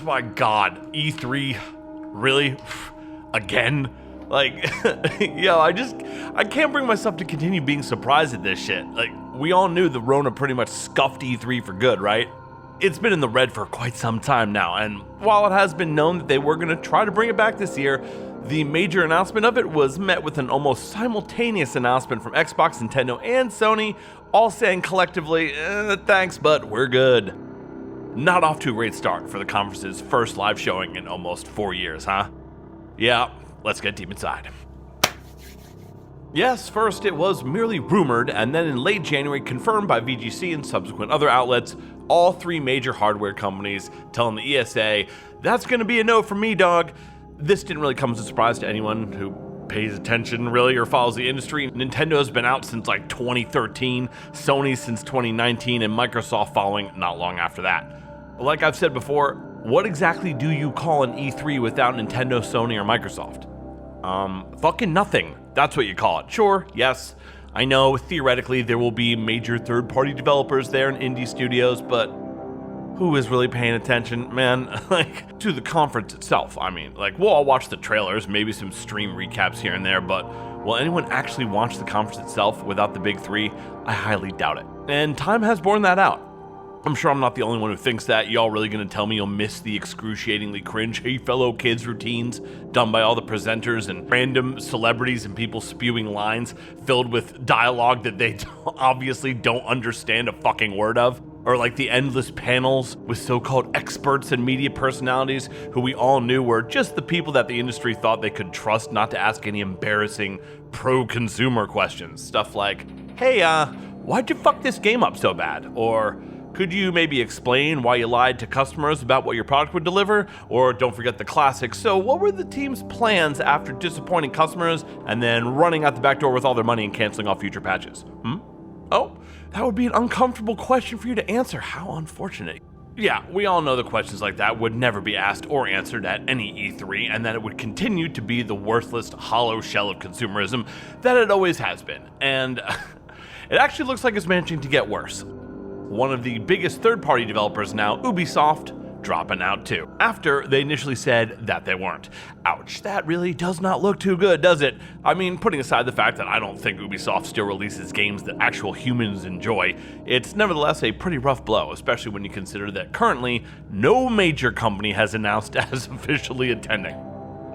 my God, E3, really? Again? Like, yo, I can't bring myself to continue being surprised at this shit. Like, we all knew the Rona pretty much scuffed E3 for good, right? It's been in the red for quite some time now, and while it has been known that they were going to try to bring it back this year, the major announcement of it was met with an almost simultaneous announcement from Xbox, Nintendo, and Sony, all saying collectively, thanks, but we're good. Not off to a great start for the conference's first live showing in almost 4 years, huh? Yeah, let's get deep inside. Yes, first it was merely rumored, and then in late January confirmed by VGC and subsequent other outlets, all three major hardware companies telling the ESA, that's gonna be a no from me, dog. This didn't really come as a surprise to anyone who pays attention really or follows the industry. Nintendo's been out since like 2013, Sony since 2019, and Microsoft following not long after that. Like I've said before, what exactly do you call an E3 without Nintendo, Sony, or Microsoft? Fucking nothing. That's what you call it. Sure, yes, I know theoretically there will be major third-party developers there and indie studios, but who is really paying attention, man? Like, to the conference itself. I mean, like, we'll all watch the trailers, maybe some stream recaps here and there, but will anyone actually watch the conference itself without the big three? I highly doubt it. And time has borne that out. I'm sure I'm not the only one who thinks that. Y'all really gonna tell me you'll miss the excruciatingly cringe "Hey fellow kids" routines done by all the presenters and random celebrities and people spewing lines filled with dialogue that they obviously don't understand a fucking word of? Or like the endless panels with so-called experts and media personalities who we all knew were just the people that the industry thought they could trust not to ask any embarrassing pro-consumer questions. Stuff like, hey, why'd you fuck this game up so bad? Or, could you maybe explain why you lied to customers about what your product would deliver? Or don't forget the classic, so what were the team's plans after disappointing customers and then running out the back door with all their money and canceling all future patches? Oh, that would be an uncomfortable question for you to answer. How unfortunate. Yeah, we all know the questions like that would never be asked or answered at any E3, and that it would continue to be the worthless, hollow shell of consumerism that it always has been. And it actually looks like it's managing to get worse. One of the biggest third-party developers now, Ubisoft, dropping out too, after they initially said that they weren't. Ouch, that really does not look too good, does it? I mean, putting aside the fact that I don't think Ubisoft still releases games that actual humans enjoy, it's nevertheless a pretty rough blow, especially when you consider that currently no major company has announced as officially attending.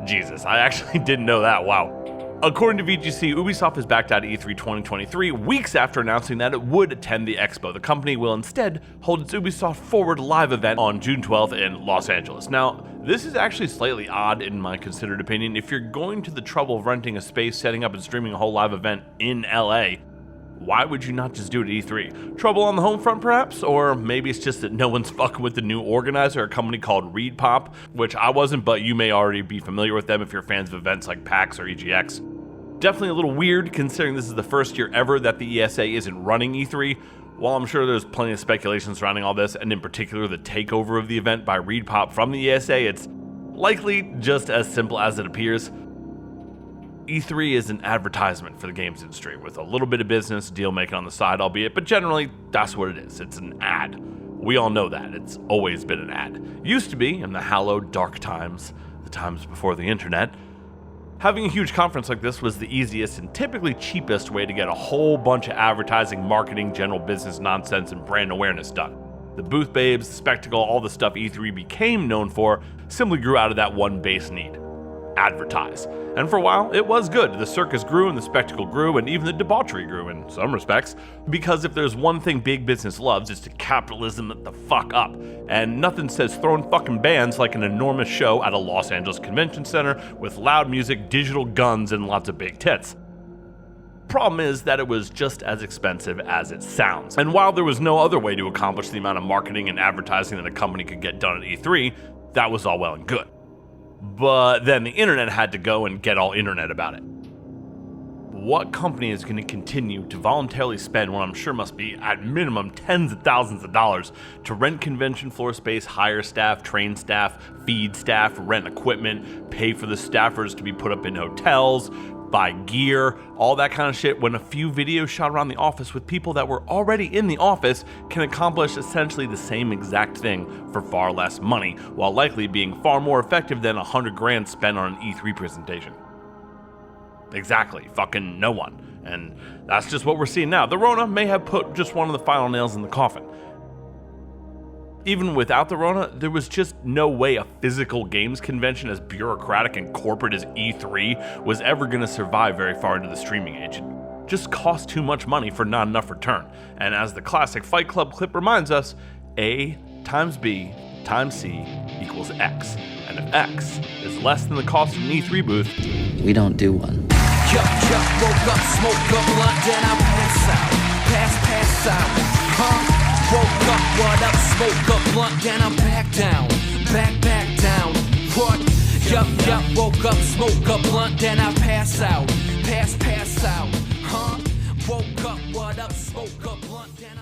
Jesus, I actually didn't know that, wow. According to VGC, Ubisoft is backed out of E3 2023 weeks after announcing that it would attend the expo. The company will instead hold its Ubisoft Forward live event on June 12th in Los Angeles. Now, this is actually slightly odd in my considered opinion. If you're going to the trouble of renting a space, setting up and streaming a whole live event in LA, why would you not just do it at E3? Trouble on the home front perhaps? Or maybe it's just that no one's fucking with the new organizer, a company called ReedPop, which I wasn't, but you may already be familiar with them if you're fans of events like PAX or EGX. Definitely a little weird considering this is the first year ever that the ESA isn't running E3. While I'm sure there's plenty of speculation surrounding all this, and in particular the takeover of the event by ReedPop from the ESA, it's likely just as simple as it appears. E3 is an advertisement for the games industry, with a little bit of business deal making on the side, albeit, but generally, that's what it is. It's an ad. We all know that. It's always been an ad. Used to be, in the hallowed dark times, the times before the internet, having a huge conference like this was the easiest and typically cheapest way to get a whole bunch of advertising, marketing, general business nonsense, and brand awareness done. The booth babes, the spectacle, all the stuff E3 became known for simply grew out of that one base need: advertise. And for a while, it was good. The circus grew and the spectacle grew, and even the debauchery grew in some respects. Because if there's one thing big business loves, it's to capitalism it the fuck up. And nothing says throwing fucking bands like an enormous show at a Los Angeles convention center with loud music, digital guns, and lots of big tits. Problem is that it was just as expensive as it sounds. And while there was no other way to accomplish the amount of marketing and advertising that a company could get done at E3, that was all well and good. But then the internet had to go and get all internet about it. What company is going to continue to voluntarily spend what I'm sure must be at minimum tens of thousands of dollars to rent convention floor space, hire staff, train staff, feed staff, rent equipment, pay for the staffers to be put up in hotels, buy gear, all that kind of shit, when a few videos shot around the office with people that were already in the office can accomplish essentially the same exact thing for far less money, while likely being far more effective than $100,000 spent on an E3 presentation. Exactly, fucking no one. And that's just what we're seeing now. The Rona may have put just one of the final nails in the coffin. Even without the Rona, there was just no way a physical games convention as bureaucratic and corporate as E3 was ever going to survive very far into the streaming age. It just cost too much money for not enough return. And as the classic Fight Club clip reminds us, A times B times C equals X. And if X is less than the cost of an E3 booth, we don't do one. Woke up, smoke up, blunt, then I pass out. Pass out, Woke up, what up, smoke up, blunt, then I'm back down. Back down, what? Yup, woke up, smoke up, blunt, then I pass out. Pass out, Woke up, what up, smoke up, blunt, then